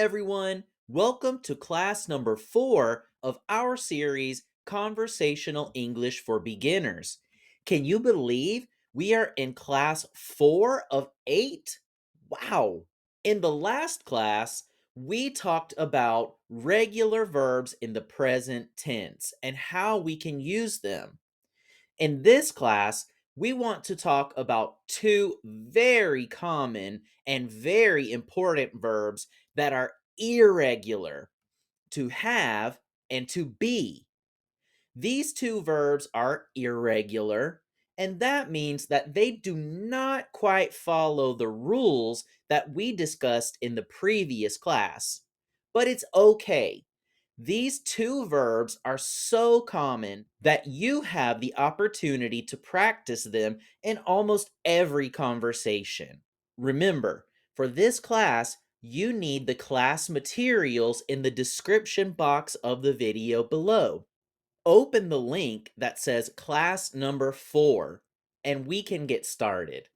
everyone. Welcome to class number 4 of our series, Conversational English for Beginners. Can you believe we are in class 4 of 8? Wow! In the last class, we talked about regular verbs in the present tense and how we can use them. In this class, we want to talk about two very common and very important verbs that are irregular: to have and to be. These two verbs are irregular, and that means that they do not quite follow the rules that we discussed in the previous class. But it's okay. These two verbs are so common that you have the opportunity to practice them in almost every conversation. Remember, for this class, you need the class materials in the description box of the video below. Open the link that says class number 4 and we can get started.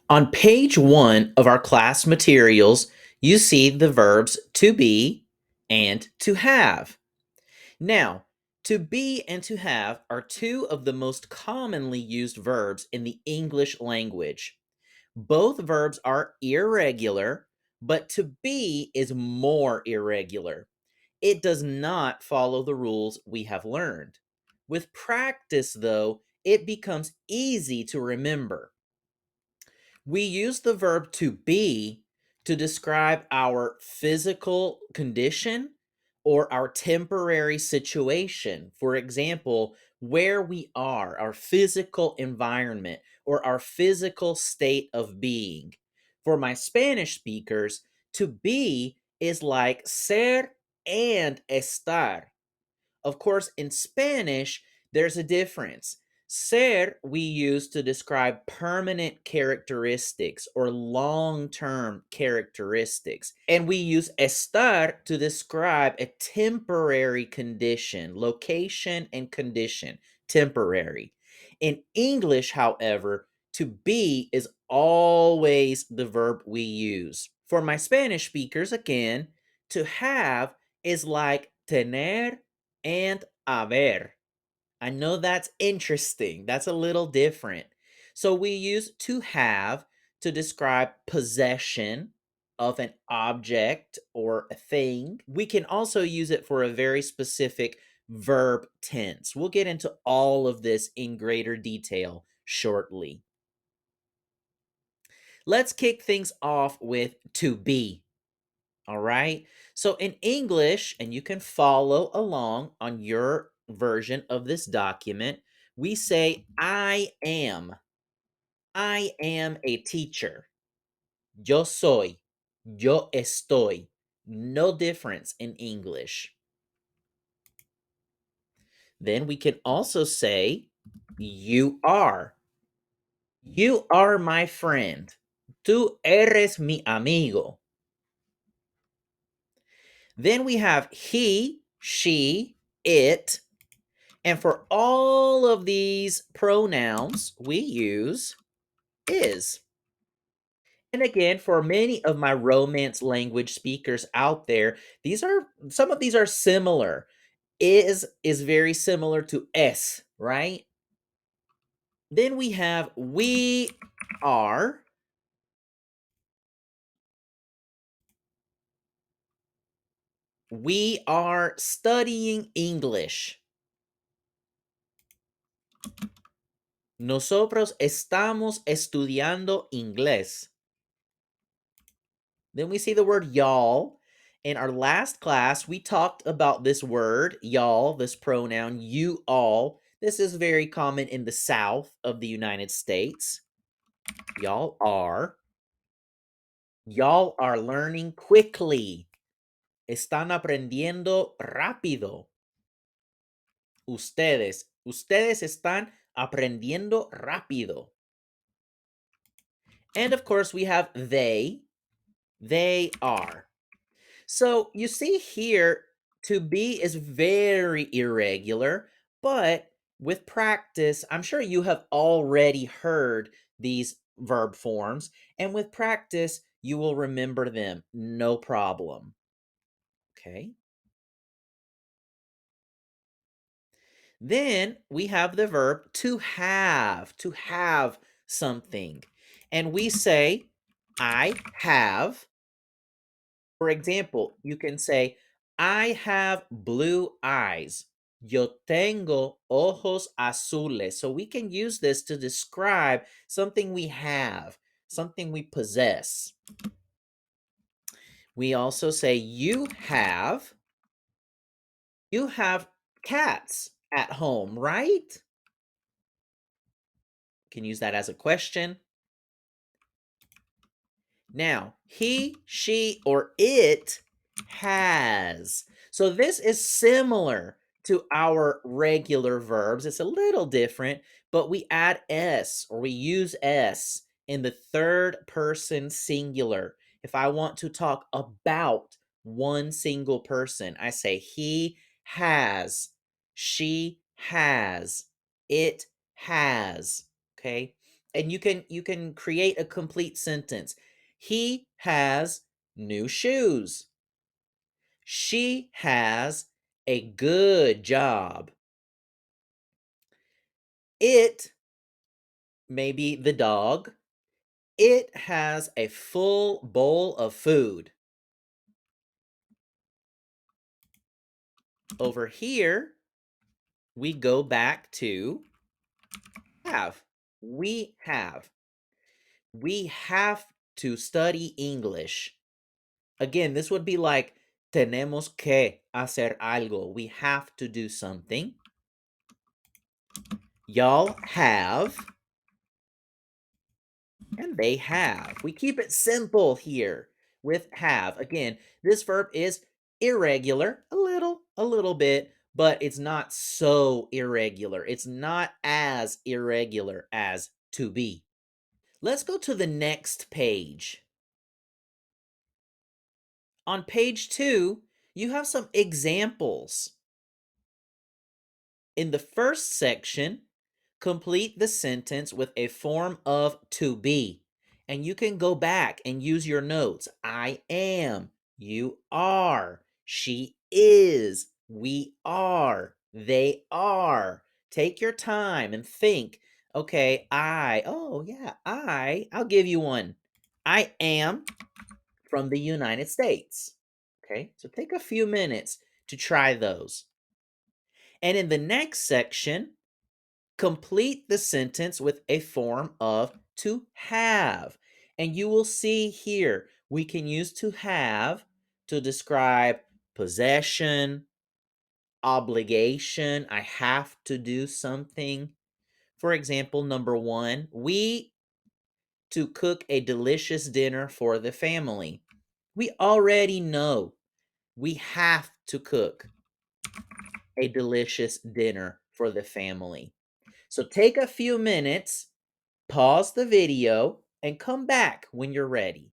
On page 1 of our class materials, you see the verbs to be and to have. Now, to be and to have are two of the most commonly used verbs in the English language. Both verbs are irregular, but to be is more irregular. It does not follow the rules we have learned. With practice, though, it becomes easy to remember. We use the verb to be to describe our physical condition or our temporary situation. For example, where we are, our physical environment, or our physical state of being. For my Spanish speakers, to be is like ser and estar. Of course, in Spanish, there's a difference. Ser we use to describe permanent characteristics or long term characteristics. And we use estar to describe a temporary condition, location and condition, temporary. In English, however, to be is always the verb we use. For my Spanish speakers, again, to have is like tener and haber. I know that's interesting. That's a little different. So we use to have to describe possession of an object or a thing. We can also use it for a very specific verb tense. We'll get into all of this in greater detail shortly. Let's kick things off with to be. All right. So in English, and you can follow along on your version of this document, we say, I am. I am a teacher. Yo soy. Yo estoy. No difference in English. Then we can also say, you are. You are my friend. Tú eres mi amigo. Then we have he, she, it. And for all of these pronouns, we use is. And again, for many of my Romance language speakers out there, some of these are similar. Is very similar to es, right? Then we have we are. We are studying English. Nosotros estamos estudiando inglés. Then we see the word y'all. In our last class, we talked about this word, y'all, this pronoun, you all. This is very common in the South of the United States. Y'all are. Y'all are learning quickly. Están aprendiendo rápido. Ustedes. Ustedes están aprendiendo rápido. And of course, we have they. They are. So you see here, to be is very irregular, but with practice, I'm sure you have already heard these verb forms, and with practice, you will remember them, no problem. Okay. Then we have the verb to have something. And we say, I have. For example, you can say, I have blue eyes. Yo tengo ojos azules. So we can use this to describe something we have, something we possess. We also say, you have cats at home, right? Can use that as a question. Now, he, she, or it has. So this is similar to our regular verbs. It's a little different, but we add s or we use s in the third person singular. If I want to talk about one single person, I say he has, she has, it has. Okay? And you can create a complete sentence. He has new shoes. She has a good job. It, maybe the dog, it has a full bowl of food. Over here, we go back to have. We have. We have to study English. Again, this would be like tenemos que hacer algo. We have to do something. Y'all have, and they have. We keep it simple here with have. Again, this verb is irregular, a little bit, but it's not so irregular. It's not as irregular as to be. Let's go to the next page. On page 2, you have some examples. In the first section, complete the sentence with a form of to be. And you can go back and use your notes. I am, you are, she is, we are, they are. Take your time and think. Okay, I'll give you one. I am from the United States. Okay, so take a few minutes to try those. And in the next section, complete the sentence with a form of to have. And you will see here, we can use to have to describe possession, obligation. I have to do something. For example, number 1, we to cook a delicious dinner for the family. We already know we have to cook a delicious dinner for the family. So take a few minutes, pause the video, and come back when you're ready.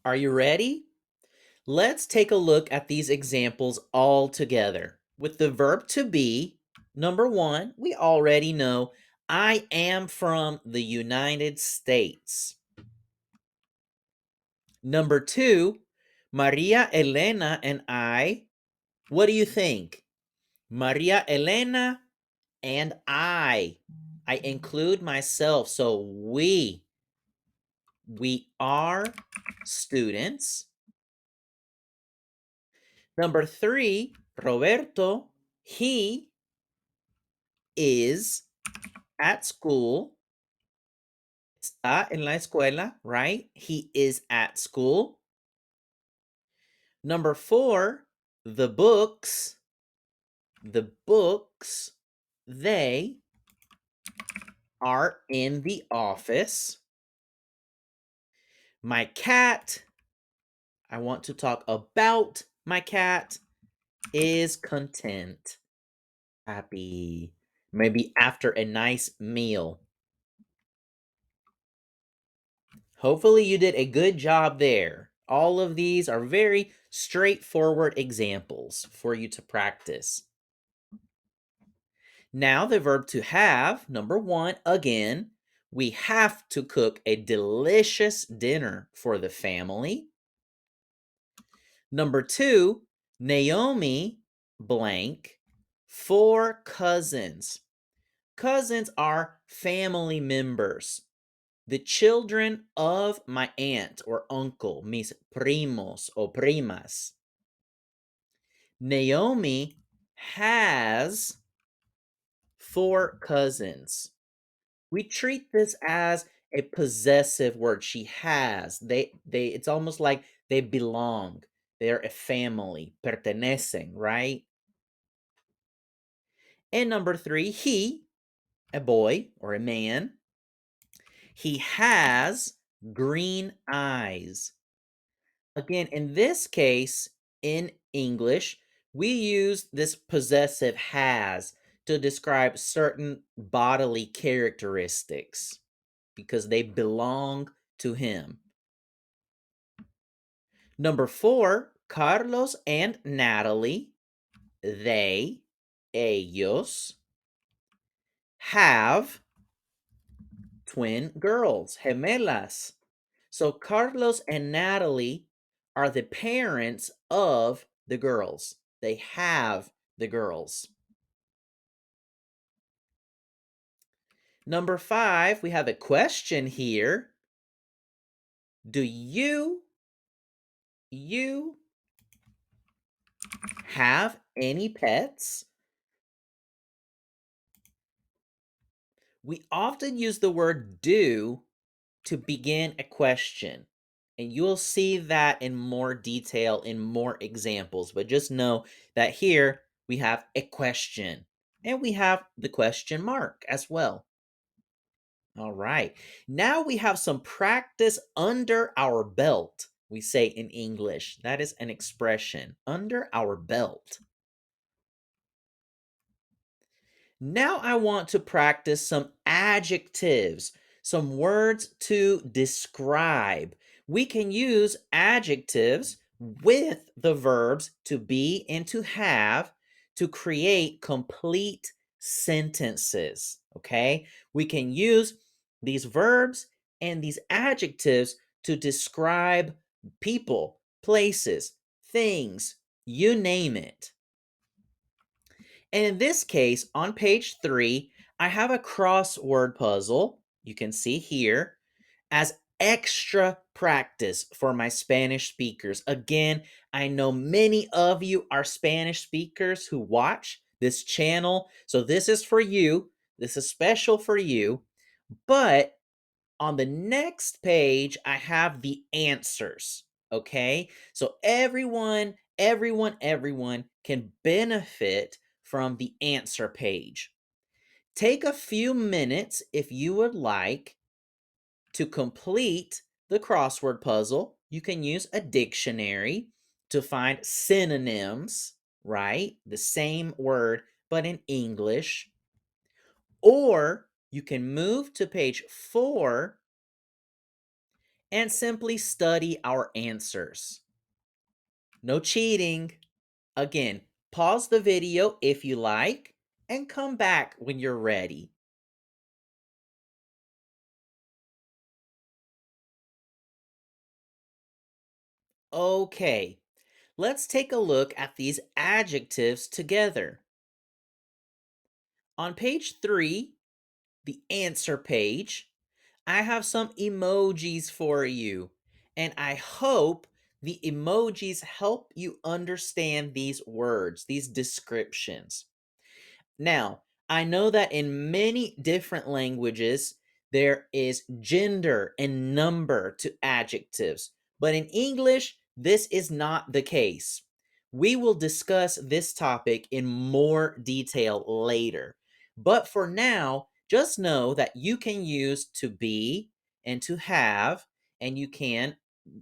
Are you ready? Let's take a look at these examples all together. With the verb to be, number 1, we already know I am from the United States. Number 2, Maria Elena and I, what do you think? Maria Elena and I include myself, so we are students. Number 3, Roberto, he is at school. Está en la escuela, right? He is at school. Number 4, the books, they are in the office. My cat, I want to talk about my cat, is content, happy, maybe after a nice meal. Hopefully you did a good job there. All of these are very straightforward examples for you to practice. Now, the verb to have, number one, again, we have to cook a delicious dinner for the family. Number two, Naomi blank 4 cousins. Cousins are family members, the children of my aunt or uncle, mis primos o primas. Naomi has 4 cousins. We treat this as a possessive word. She has. They it's almost like they belong. They're a family, pertenecen, right? And number three, he, a boy or a man, he has green eyes. Again, in this case, in English, we use this possessive has to describe certain bodily characteristics because they belong to him. Number four, Carlos and Natalie, they, ellos, have twin girls, gemelas. So Carlos and Natalie are the parents of the girls. They have the girls. Number five, we have a question here. Do you have any pets? We often use the word do to begin a question. And you'll see that in more detail in more examples. But just know that here we have a question and we have the question mark as well. All right. Now we have some practice under our belt. We say in English. That is an expression, under our belt. Now I want to practice some adjectives, some words to describe. We can use adjectives with the verbs to be and to have to create complete sentences. Okay? We can use these verbs and these adjectives to describe people, places, things, you name it. And in this case, on page 3, I have a crossword puzzle, you can see here, as extra practice for my Spanish speakers. Again, I know many of you are Spanish speakers who watch this channel, so this is for you. This is special for you. But on the next page, I have the answers, okay? So everyone can benefit from the answer page. Take a few minutes if you would like to complete the crossword puzzle. You can use a dictionary to find synonyms, right? The same word, but in English. Or you can move to page 4 and simply study our answers. No cheating. Again, pause the video if you like and come back when you're ready. Okay, let's take a look at these adjectives together. On page 3, the answer page, I have some emojis for you, and I hope the emojis help you understand these words, these descriptions. Now, I know that in many different languages, there is gender and number to adjectives, but in English, this is not the case. We will discuss this topic in more detail later. But for now, just know that you can use to be and to have, and you can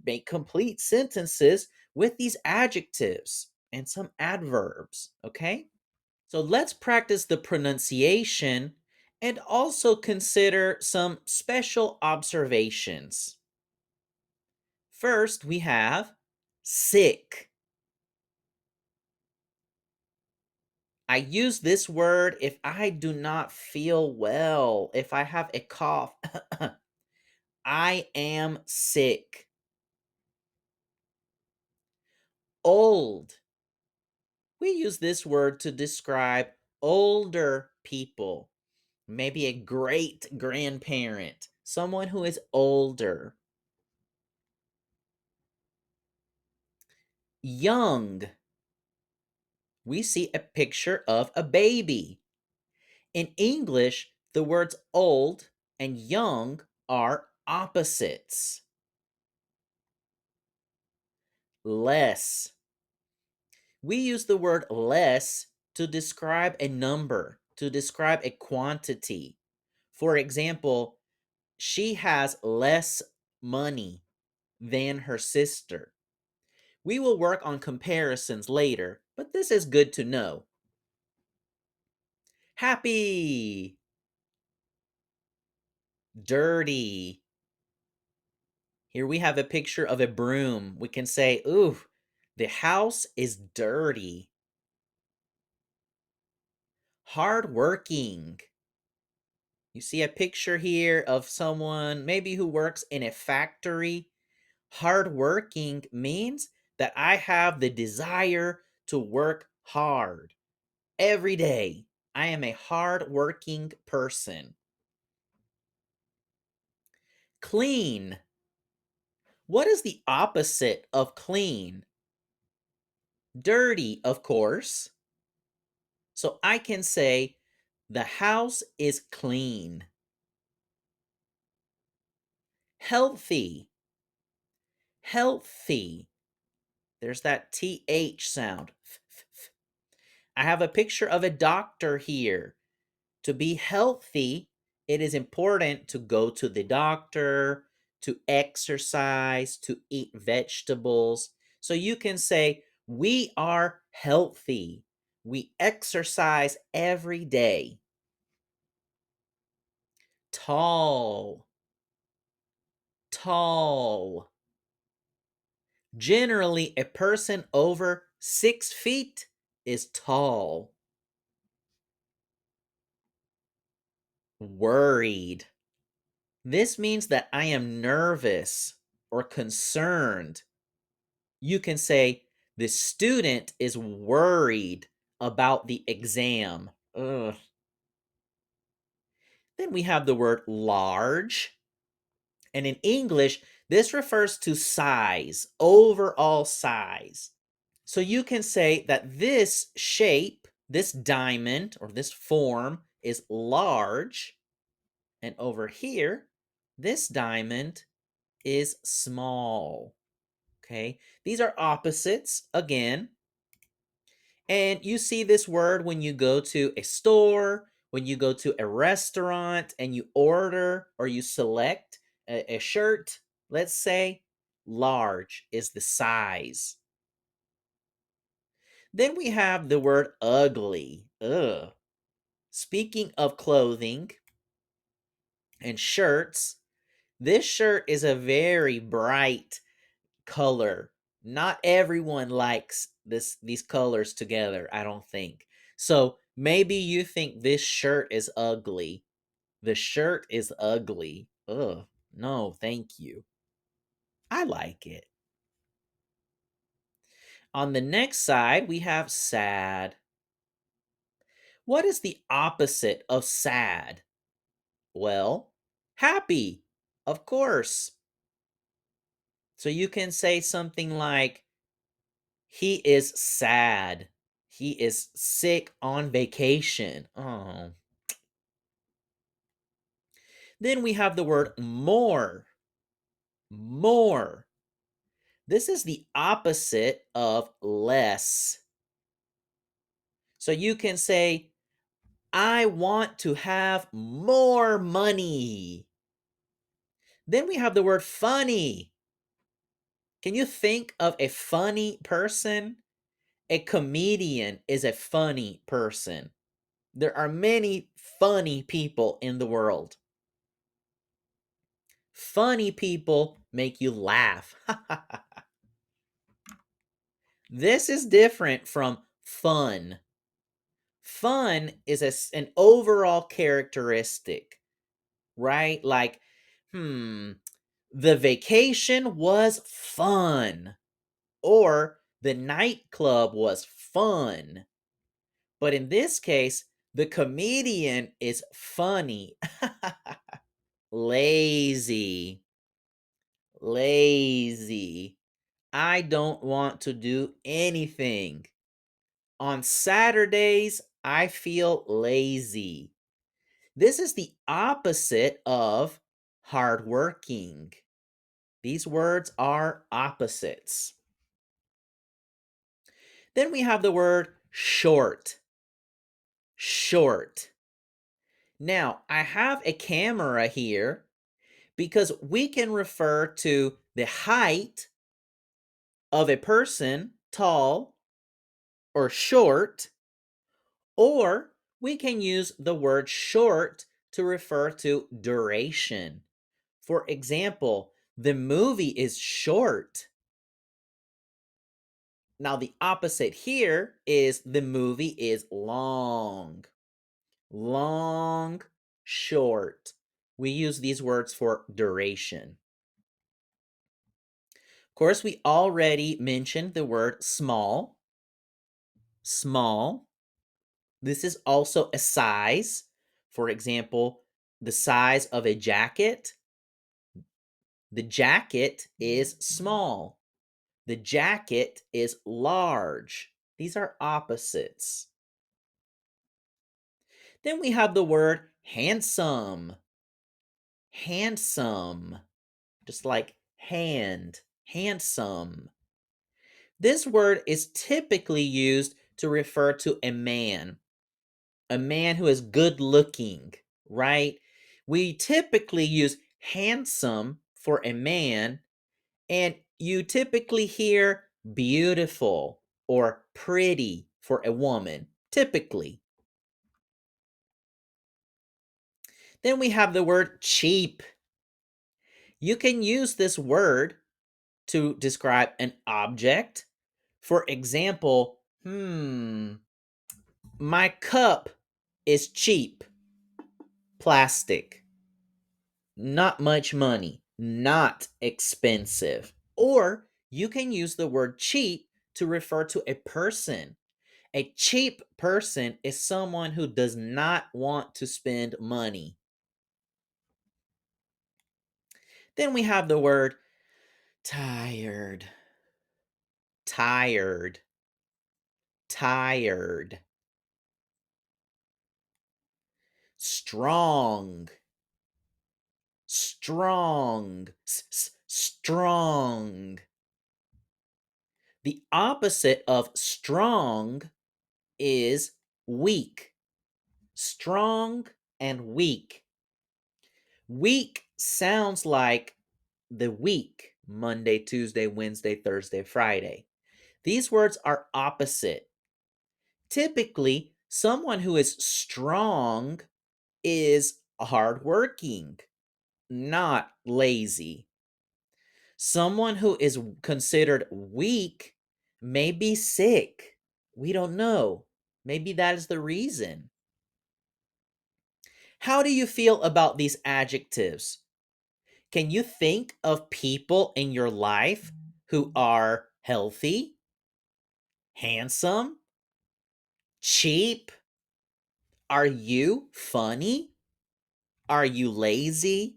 make complete sentences with these adjectives and some adverbs, okay? So let's practice the pronunciation and also consider some special observations. First, we have sick. I use this word if I do not feel well, if I have a cough. I am sick. Old. We use this word to describe older people, maybe a great grandparent, someone who is older. Young. We see a picture of a baby. In English, the words old and young are opposites. Less. We use the word less to describe a number, to describe a quantity. For example, she has less money than her sister. We will work on comparisons later, but this is good to know. Happy, dirty. Here we have a picture of a broom. We can say, ooh, the house is dirty. Hardworking. You see a picture here of someone maybe who works in a factory. Hardworking means that I have the desire to work hard every day. I am a hardworking person. Clean. What is the opposite of clean? Dirty, of course. So I can say, the house is clean. Healthy. Healthy. There's that TH sound. I have a picture of a doctor here. To be healthy, it is important to go to the doctor, to exercise, to eat vegetables. So you can say, we are healthy. We exercise every day. Tall. Tall. Generally, a person over 6 feet is tall. Worried. This means that I am nervous or concerned. You can say, the student is worried about the exam. Ugh. Then we have the word large. And in English, this refers to size, overall size. So you can say that this shape, this diamond or this form is large. And over here, this diamond is small. Okay, these are opposites again. And you see this word when you go to a store, when you go to a restaurant and you order or you select a shirt, let's say large is the size. Then we have the word ugly. Ugh. Speaking of clothing and shirts, this shirt is a very bright color. Not everyone likes these colors together, I don't think. So maybe you think this shirt is ugly. The shirt is ugly. Ugh, no, thank you. I like it. On the next side, we have sad. What is the opposite of sad? Well, happy, of course. So you can say something like, he is sad. He is sick on vacation. Oh. Then we have the word more. More. This is the opposite of less. So you can say, I want to have more money. Then we have the word funny. Can you think of a funny person? A comedian is a funny person. There are many funny people in the world. Funny people make you laugh. This is different from fun. Fun is an overall characteristic, right? Like, the vacation was fun, or the nightclub was fun. But in this case, the comedian is funny. Lazy. Lazy. I don't want to do anything. On Saturdays, I feel lazy. This is the opposite of hardworking. These words are opposites. Then we have the word short. Short. Now, I have a camera here because we can refer to the height of a person, tall or short, or we can use the word short to refer to duration. For example, the movie is short. Now, the opposite here is the movie is long. Long, short. We use these words for duration. Of course, we already mentioned the word small. Small. This is also a size. For example, the size of a jacket. The jacket is small. The jacket is large. These are opposites. Then we have the word handsome. Handsome. Just like hand. Handsome. This word is typically used to refer to a man who is good looking, right? We typically use handsome for a man, and you typically hear beautiful or pretty for a woman, typically. Then we have the word cheap. You can use this word to describe an object. For example, my cup is cheap. Plastic. Not much money. Not expensive. Or you can use the word cheap to refer to a person. A cheap person is someone who does not want to spend money. Then we have the word tired. Tired. Tired. Strong. Strong. Strong. The opposite of strong is weak. Strong and weak. Weak sounds like the week: Monday, Tuesday, Wednesday, Thursday, Friday. These words are opposite. Typically, someone who is strong is hardworking, not lazy. Someone who is considered weak may be sick. We don't know. Maybe that is the reason. How do you feel about these adjectives? Can you think of people in your life who are healthy, handsome, cheap? Are you funny? Are you lazy?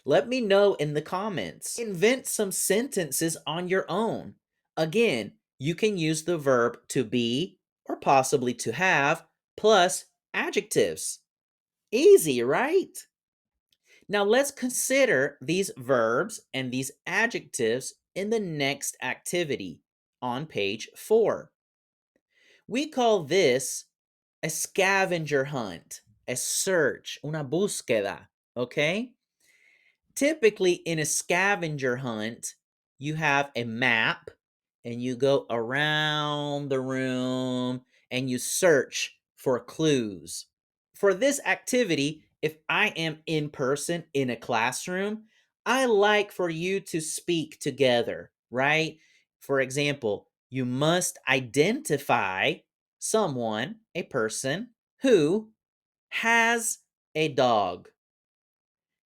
Let me know in the comments. Invent some sentences on your own. Again, you can use the verb to be or possibly to have plus adjectives. Easy, right? Now let's consider these verbs and these adjectives in the next activity on page 4. We call this a scavenger hunt, a search, una búsqueda, okay? Typically in a scavenger hunt, you have a map and you go around the room and you search for clues. For this activity, if I am in person in a classroom, I like for you to speak together, right? For example, you must identify someone, a person, who has a dog,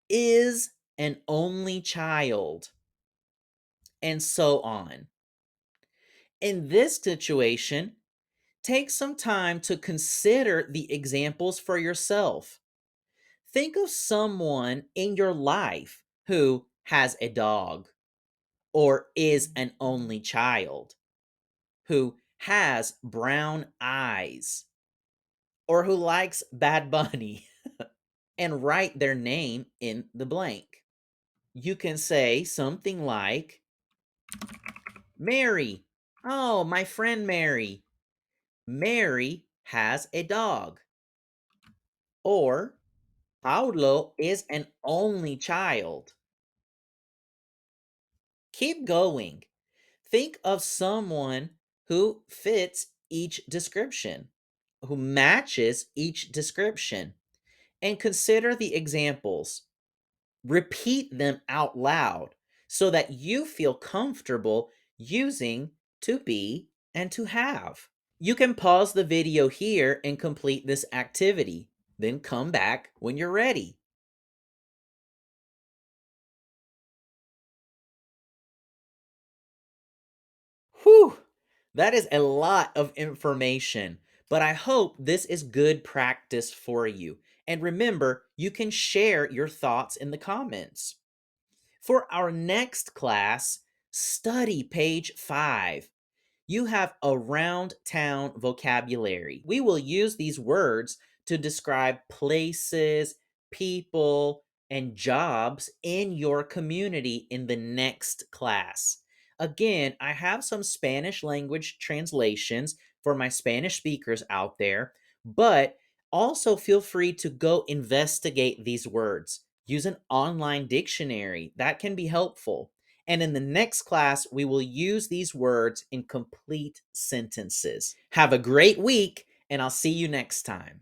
is an only child, and so on. In this situation, take some time to consider the examples for yourself. Think of someone in your life who has a dog, or is an only child, who has brown eyes, or who likes Bad Bunny, and write their name in the blank. You can say something like, Mary. Oh, my friend Mary. Mary has a dog. Or, Paulo is an only child. Keep going. Think of someone who fits each description, who matches each description, and consider the examples. Repeat them out loud so that you feel comfortable using to be and to have. You can pause the video here and complete this activity. Then come back when you're ready. Whew, that is a lot of information, but I hope this is good practice for you. And remember, you can share your thoughts in the comments. For our next class, study page 5. You have around town vocabulary. We will use these words to describe places, people, and jobs in your community in the next class. Again, I have some Spanish language translations for my Spanish speakers out there, but also feel free to go investigate these words. Use an online dictionary, that can be helpful. And in the next class, we will use these words in complete sentences. Have a great week, and I'll see you next time.